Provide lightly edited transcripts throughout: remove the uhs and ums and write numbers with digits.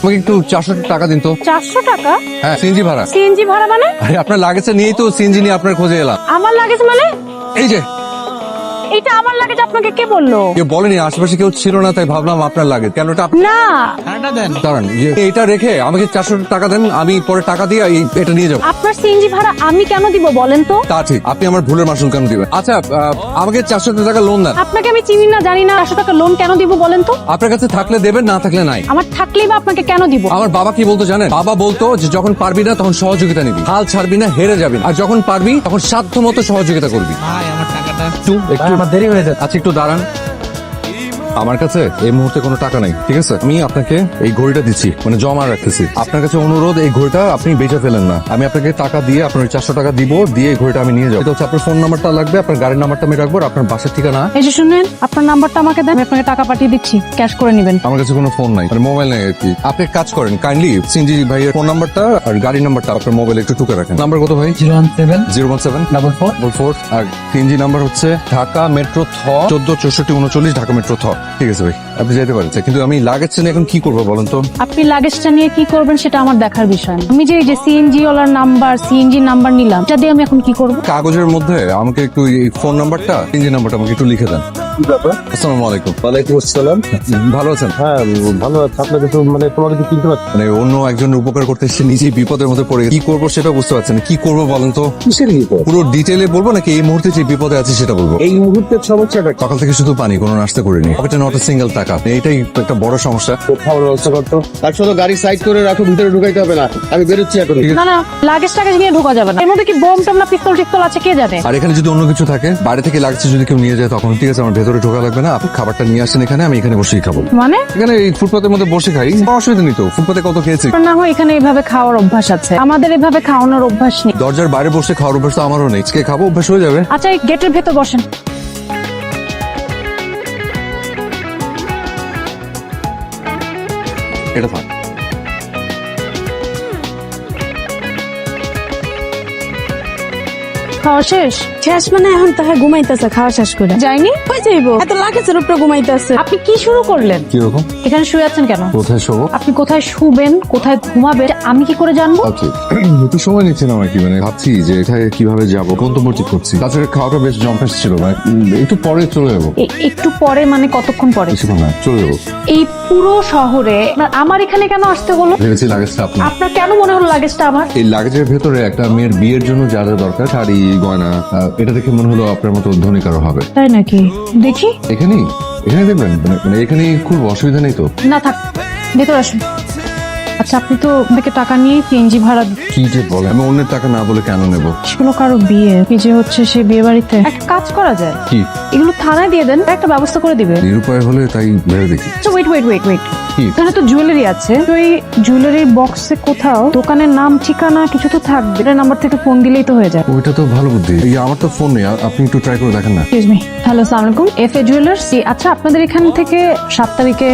আমাকে একটু 400 টাকা দিন তো। 400 টাকা? হ্যাঁ, সিএনজি ভাড়া। সিএনজি ভাড়া মানে? আরে আপনার লাগেছে নিয়েই তো সিএনজি নিয়ে আপনার খোঁজে এলাম। আমার লাগেজ মানে? এই যে এটা আমার লাগেজ আপনাকে কে বললো? কেউ বলেনি, আশেপাশে কেউ ছিল না, তাই ভাবলাম আপনার লাগে। কেন এটা না, দাঁড়ান, এটা রেখে আমাকে 400 টাকা দেন, আমি পরে টাকা দিয়ে এটা নিয়ে যাবো। আপনার সিএনজি ভাড়া আমি কেন দিব বলেন তো? তা ঠিক, আপনি আমার ভুলের মাসুল কেন দিবেন? আচ্ছা, আমাকে 400 টাকা লোন দেন। আপনাকে আমি চিনি না জানি না, 400 টাকা লোন কেন দিব বলেন তো? আপনার কাছে থাকলে দেবেন, না থাকলে নাই। আমার থাকলেই বা আপনাকে কেন দিব? আমার বাবা কি বলতো জানেন? বাবা বলতো যে যখন পারবি না তখন সহযোগিতা নিবি, হাল ছাড়বি না, হেরে যাবি না। আর যখন পারবি তখন সাধ্য মতো সহযোগিতা করবি। একটু আমার দেরি হয়ে যায়। আচ্ছা একটু দাঁড়ান, আমার কাছে এই মুহূর্তে কোনো টাকা নাই, ঠিক আছে? আমি আপনাকে এই ঘড়িটা দিচ্ছি, মানে জমা রাখতেছি। আপনার কাছে অনুরোধ, এই ঘড়িটা আপনি বেচে ফেলেন না। আমি আপনাকে টাকা দিয়ে আপনার 400 টাকা দিব, দিয়ে এই ঘড়িটা আমি নিয়ে যাবো। এটা হচ্ছে আপনার ফোন নাম্বারটা লাগবে, আপনার গাড়ির নাম্বারটা আমি রাখবো, আর আপনার বাসার ঠিকানা। এই যে শুনেন, আপনার নাম্বারটা আমাকে দেন, আমি আপনাকে টাকা পাঠিয়ে দিচ্ছি, ক্যাশ করে নেবেন। আমার কাছে কোনো ফোন নাই, মানে মোবাইল নাই আর কি। আপনি এক কাজ করেন, কাইন্ডলি সিনজি ভাইয়ের ফোন নাম্বারটা আর গাড়ির নাম্বারটা আপনার মোবাইলে একটু টুকে রাখেন। নাম্বার কত ভাই? 017 আর সিনজি নাম্বার হচ্ছে ঢাকা মেট্রো থ 146439 ঢাকা মেট্রো থ। ঠিক আছে ভাই, আপনি যেতে পারেন। কিন্তু আমি লাগেজটা নিয়ে এখন কি করবো বলেন তো? আপনি লাগেজটা নিয়ে কি করবেন সেটা আমার দেখার বিষয় না। আমি যে এই যে সিএনজি ওলার নাম্বার, সিএনজি নাম্বার নিলাম, এটা দিয়ে আমি এখন কি করব? কাগজের মধ্যে আমাকে একটু এই ফোন নাম্বারটা, সিনজি নাম্বারটা আমাকে একটু লিখে দেন। আসসালামু আলাইকুম। ওয়ালাইকুম আসসালাম। ভালো আছেন? হ্যাঁ ভালো আছে। আপনাকে তো মানে তোমাকে কি চিনতে পারছি? মানে অন্য একজনের উপকার করতে এসে নিজেই বিপদের মধ্যে পড়ে কি করবো সেটা বুঝতে পারছেন না। কি করবো বলেন তো? কিসের বিপদ? পুরো ডিটেইলে বলবো নাকি এই মুহূর্তে যে বিপদে আছে সেটা বলবো? এই মুহূর্তের সমস্যাটা সকাল থেকে শুধু পানি, কোনো নাস্তা করিনি, পকেটে নট এ সিঙ্গেল টাকা। এইটাই একটা বড় সমস্যা। খাওয়ার ব্যবস্থা করতো। তার সাথে গাড়ি সাইড করে রাখো, ভিতরে ঢুকাইতে হবে না। আমি বেরোচ্ছি এখন। না না, লাগেজ টাগেজ নিয়ে ঢোকা যাবে না। এর মধ্যে কি বোম টম না পিস্তল টিস্তল আছে কে জানে? আর এখানে যদি অন্য কিছু থাকে, বাইরে থেকে লাগছে যদি কেউ নিয়ে যায়, তখন ঠিক আছে, আমার ভেতরে ঢোকা লাগবে না। আপনি খাবারটা নিয়ে আসেন এখানে, আমি এখানে বসেই খাবো। মানে এখানে এই ফুটপাতের মধ্যে বসে খাই, অসুবিধা নেই তো। ফুটপাতে কত খেয়েছি। না হয় এখানে এভাবে খাওয়ার অভ্যাস আছে, আমাদের এভাবে খাওয়ানোর অভ্যাস নেই। দরজার বাইরে বসে খাওয়ার অভ্যাস তো আমারও নেই। আজকে খাবো, অভ্যাস হয়ে যাবে। আচ্ছা, এই গেটের ভেতর বসেন। এটা থাক। খাওয়া শেষ? শেষ মানে এখন তাহা ঘুমাইতেছে খাওয়া শেষ করে যায়নি? কই যাইবো? এত লাগেজের উপরে ঘুমাইতেছে। আপনি কি শুরু করলেন? কিরকম? এখানে শুয়ে আছেন কেন? কোথায় শোবো? আপনি কোথায় শুবেন, কোথায় ঘুমাবেন আমি কি করে জানবো? আচ্ছা, একটু সময় নিচ্ছিলাম আর কি, মানে ভাবছি যে এটায় কিভাবে যাবো, গন্তব্য ঠিক করছি। তাছাড়া খাওয়াটা বেশ জম্পেশ ছিল, মানে একটু পরে চলে যাবো। একটু পরে মানে কতক্ষণ পরে? বেশিক্ষণ না, চলে যাবো। এই পুরো শহরে আমার এখানে কেন আসতে হলো? ভেবেছি লাগেজটা আপনার। আপনার কেন মনে হলো লাগেজটা আমার? এই লাগেজের ভেতরে একটা মেয়ের বিয়ের জন্য যা যা দরকার, শাড়ি গয়না, এটা দেখে মনে হলো আপনার মতো ধনী কারো হবে। তাই নাকি? দেখি। এখানেই এখানে দেখবেন, মানে এখানেই খুব অসুবিধা নেই তো? না থাক, ভেতর আসুন। আচ্ছা, আপনি তো থেকে টাকা নিয়ে সিএনজি ভাড়া কি যে বলে, আমি অন্যের টাকা না বলে কেন নেবো? সেগুলো কারো বিয়ে, কি যে হচ্ছে সে বিয়ে বাড়িতে একটা কাজ করা যায়, কি? এগুলো থানায় দিয়ে দেন, একটা ব্যবস্থা করে দিবে। নিরুপায় হলে তাই ভেবে দেখি। আচ্ছা ওয়েট ওয়েট ওয়েট ওয়েট, কি? এখানে তো জুয়েলারি আছে, তো এই জুয়েলারির বক্সে কোথাও দোকানের নাম ঠিকানা কিছু তো থাকবে, এটা নাম্বার থেকে ফোন দিলেই তো হয়ে যায়। ওইটা তো ভালো বুদ্ধি। এই আমার তো ফোন নেই, আপনি একটু ট্রাই করে দেখেন না। এক্সকিউজ মি, হ্যালো আসসালামু আলাইকুম, এফএ জুয়েলার্স। আচ্ছা, আপনাদের এখান থেকে 7 তারিখে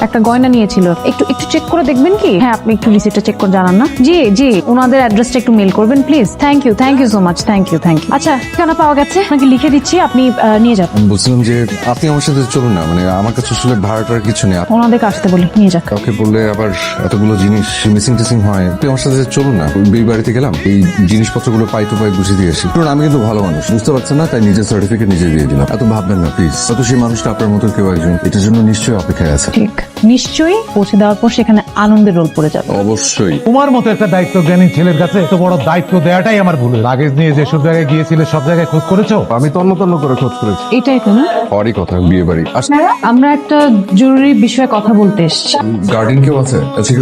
একটা গয়না নিয়েছিল, একটু একটু চেক করে দেখবেন কি? হ্যাঁ, আপনি একটু রিসিপ্টটা চেক করে জানান না। জি জি, ওনাদের অ্যাড্রেসটা একটু মেল করবেন please. Thank you so much, thank you. আচ্ছা, ঠিকানা পাওয়া গেছে, আপনাকে লিখে দিচ্ছি, আপনি নিয়ে যান। আমি বলছিলাম যে আপনি আমার সাথে চলুন না, মানে আমার কাছে আসলে ভাড়াটার কিছু নেই। ওনাদেরকে আসতে বলি, নিয়ে যান। কাউকে বললে আবার এতগুলো জিনিস মিসিং টিসিং হয়। আপনি আমার সাথে চলুন না, বিয়ে বাড়িতে গেলাম, এই জিনিসপত্রগুলো পাই টু পাই বুঝিয়ে দিয়ে আসি। কারণ আমি কিন্তু ভালো মানুষ, বুঝতে পারছেন না, তাই নিজের সার্টিফিকেট নিজে দিয়ে দিলাম। এত ভাববেন না প্লিজ। হয়তো সেই মানুষটা আপনার মতো কেউ একজন এটার জন্য নিশ্চয়ই অপেক্ষায় আছে। ঠিক, নিশ্চয়ই পৌঁছে দেওয়ার পর সেখানে আনন্দের রোল পড়ে যাবে। অবশ্যই। তোমার মতো একটা দায়িত্ব জ্ঞানী ছেলের কাছে এত বড় দায়িত্ব দেওয়াটাই আমার ভুল। লাগেজ নিয়ে যেসব জায়গায় গিয়েছিলে সব জায়গায় খোঁজ করেছো? আমি তন্ন তন্ন করে খোঁজ করেছি। এটাই তো না? হরই কথা, বিয়ে বাড়ি আমরা একটা জরুরি বিষয়ে কথা বলতে এসেছি। গার্ডিয়ান কেউ আছে? আচ্ছা,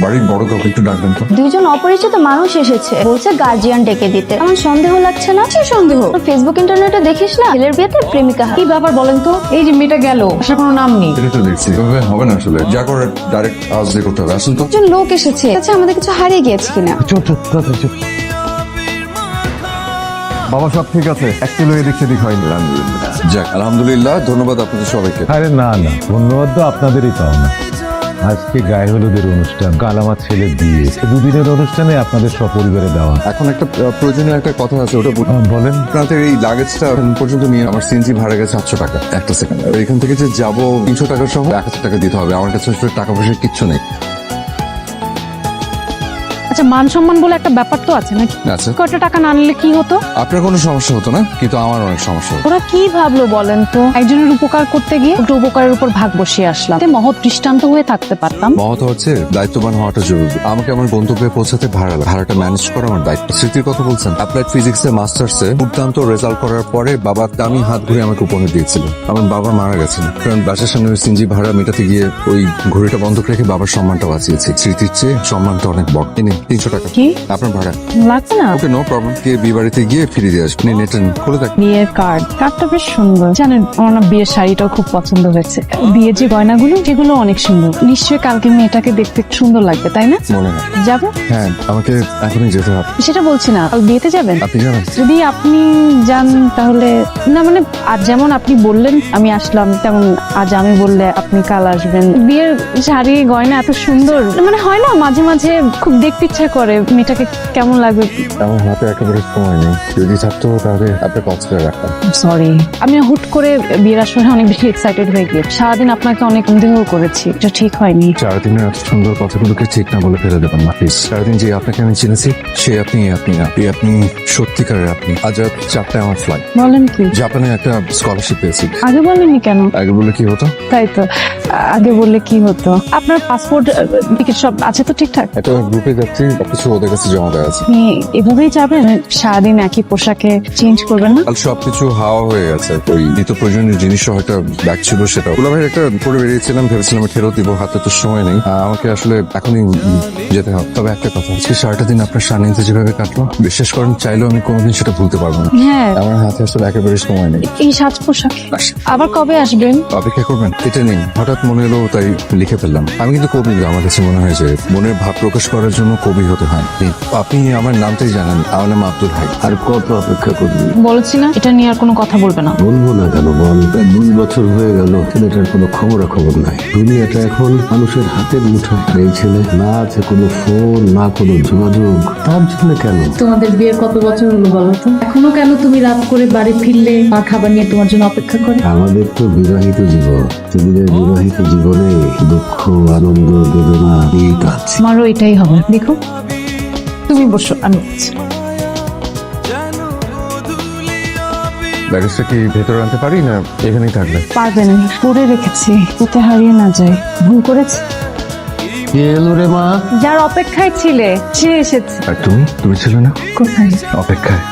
বাড়ির বড় কাউকে একটু ডাকবেন তো। দুইজন অপরিচিত মানুষ এসেছে, বলছে গার্জিয়ান ডেকে দিতে। আমার সন্দেহ লাগছে না? কি সন্দেহ? ফেসবুক ইন্টারনেটে দেখিস না ছেলের বিয়েতে প্রেমিকা হার। কি ব্যাপার বলেন তো? এই যে মেয়েটা গেল, আসার কোনো নাম নেই। এটা তো দেখছি এভাবে হবে না, আসলে যা করে ডাইরেক্ট আওয়াজ দিয়ে করতে হবে। আসুন তো। একজন লোক এসেছে, আচ্ছা আমাদের কিছু হারিয়ে গিয়েছে কিনা। চুপ চুপ চুপ চুপ। বাবা সব ঠিক আছে, একটু লয়ে দেখতে দিক হয়নি। যাক আলহামদুলিল্লাহ, ধন্যবাদ আপনাদের সবাইকে। আরে না না, ধন্যবাদ তো আপনাদেরই পাও না। আজকে গায়ে হলুদের অনুষ্ঠান, কাল আমার ছেলের বিয়ে, দুদিনের অনুষ্ঠানে আপনাদের সপরিবারে দেওয়া। এখন একটা প্রয়োজনীয় একটা কথা আছে, ওটা বলেন। আপনাদের এই লাগেজটা এখন পর্যন্ত নিয়ে আমার সিএনজি ভাড়া গেছে 700 টাকা। একটা সেকেন্ড, এখান থেকে যে যাবো 300 টাকা সহ 1000 টাকা দিতে হবে। আমার কাছে আসলে টাকা পয়সা কিচ্ছু নেই। আচ্ছা, মান সম্মান বলে একটা ব্যাপার তো আছে নাকি? আচ্ছা, কয়টা টাকা না নিলে কি হতো? আপনার কোনো সমস্যা হতো না, কিন্তু আমার অনেক সমস্যা হতো। ওরা কি ভাবলো বলেন তো? একজনের উপকার করতে গিয়ে একটু উপকারের উপর ভাগ বসিয়ে আসলাম, এতে মহৎ দৃষ্টান্ত হয়ে থাকতে পারতাম। মহৎ হচ্ছে দায়িত্ববান হওয়াটা জরুরি। আমাকে আমার গন্তব্যে পৌঁছাতে ভাড়াটা ম্যানেজ করা আমার দায়িত্ব। স্মৃতির কথা বলছেন, অ্যাপ্লাইড ফিজিক্সে মাস্টার্সে দুর্দান্ত রেজাল্ট করার পরে বাবা দামি হাত ঘুরে আমাকে উপহার দিয়েছিল। আমার বাবা মারা গেছেন, কারণ বাসার সামনে ওই সিনজি ভাড়া মেটাতে গিয়ে ওই ঘড়িটা বন্ধক রেখে বাবার সম্মানটা বাঁচিয়েছি। স্মৃতির চেয়ে সম্মানটা অনেক বড়। এনে 300 টাকা কি আপনার ভাড়া। লাগবে না? ওকে, নো প্রবলেম। কে বিয়ে বাড়িতে গিয়ে ফিরিয়ে দিয়ে আসবেন। নেটেন খুলে দেখ। বিয়ের কার্ডটা বেশ সুন্দর। জানেন, আমার না বিয়ের শাড়িটাও খুব পছন্দ হয়েছে। বিয়ের যে গয়নাগুলো সেগুলো অনেক সুন্দর। নিশ্চয়ই কালকে মেয়েটাকে দেখতে সুন্দর লাগবে, তাই না? মনে হয়। যাবে? হ্যাঁ, আমাকে এখনই যেতে হবে। সেটা বলছি না, কাল বিয়েতে যাবেন? আপনি যাবেন? যদি আপনি যান তাহলে না, মানে আজ যেমন আপনি বললেন আমি আসলাম, তেমন আজ আমি বললে আপনি কাল আসবেন। বিয়ের শাড়ি গয়না এত সুন্দর, মানে হয় না মাঝে মাঝে খুব দেখতে ইচ্ছা করে মেয়েটাকে কেমন লাগবে। আমার হাতে একেবারে সময় নেই। যদি থাকতো তাহলে আপনি কক্সবাজার রাখতাম। সরি, আমি হুট করে বিয়ের আসরে অনেক বেশি এক্সাইটেড হয়ে গিয়েছি। সারাদিন আপনাকে অনেক সন্দেহ করেছি, এটা ঠিক হয়নি। সারাদিনের এত সুন্দর কথাগুলোকে ঠিক না বলে ফেলে দেবেন না প্লিজ। সারাদিন যে আপনাকে আমি চিনেছি সে আপনি না। আপনি সত্যিকারের আপনি। আজ রাত 4টায় আমার ফ্লাইট। বলেন কি? জাপানে একটা স্কলারশিপ পেয়েছি। আগে বলেননি কেন? আগে বলে কি হতো? তাই তো, আগে বললে কি হতো? আপনার পাসপোর্ট টিকিট সব আছে তো ঠিকঠাক? একটা গ্রুপে যাচ্ছি, সবকিছু ওদের কাছে জমা দেওয়া আছে। আপনি এভাবেই যাবেন? সারাদিন একই পোশাকে চেঞ্জ করবেন না? কাল সবকিছু হাওয়া হয়ে গেছে। ওই নিত্য প্রয়োজনীয় জিনিস সহ একটা ব্যাগ ছিল, সেটা ওলা ভাই একটা পরে বেরিয়েছিলাম, ভেবেছিলাম ফেরত দিব, হাতে তো সময় নেই। আমাকে আসলে এখনই যেতে হবে। তবে একটা কথা, আজকে সারাটা দিন আপনার সান্নিধ্যে যেভাবে কাটলো, বিশ্বাস করেন চাইলেও আমি কোনোদিন সেটা ভুলতে পারবো না। হ্যাঁ, আমার হাতে আসলে একেবারে সময় নেই। এই সাজ পোশাকে আবার কবে আসবেন? অপেক্ষা করবেন, এটা নেই। হঠাৎ মনে এলো তাই লিখে ফেললাম। আমি কিন্তু কবি না, আমার কাছে মনে হয় যে মনের ভাব প্রকাশ করার জন্য কবি হতে হয়। আপনি আমার নামটাই জানেন, আমার নাম আব্দুল হাই। আর কত অপেক্ষা করবি? বলেছি না এটা নিয়ে আর কোনো কথা বলবে না। বলবো না কেন বল? প্রায় 2 বছর হয়ে গেল ছেলেটার কোনো খবর নাই। দুনিয়াটা এখন মানুষের হাতের মুঠোয়। আর এই ছেলে না আছে কোনো ফোন, না কোনো যোগাযোগ। তার জন্য কেন? তোমাদের বিয়ের কত বছর হলো বলো তো? এখনো কেন তুমি রাত করে বাড়ি ফিরলে মা খাবার নিয়ে তোমার জন্য অপেক্ষা করে? আমাদের তো বিবাহিত জীবন। তোদের বিবাহিত জীবনে দুঃখ, আনন্দ, বেদনা এই কাজ। আমারও এটাই হবে। দেখো, তুমি বসো, আমি বলছি। ব্যাগেজটা কি ভেতরে আনতে পারি না এখানেই থাকবে? পারবেন, পরে রেখেছি, ওতে হারিয়ে না যায়। ভুল করেছি। কে এলো রে মা? যার অপেক্ষায় ছিলে সে এসেছে। আর তুমি ছিলে না কোথায়? অপেক্ষায়?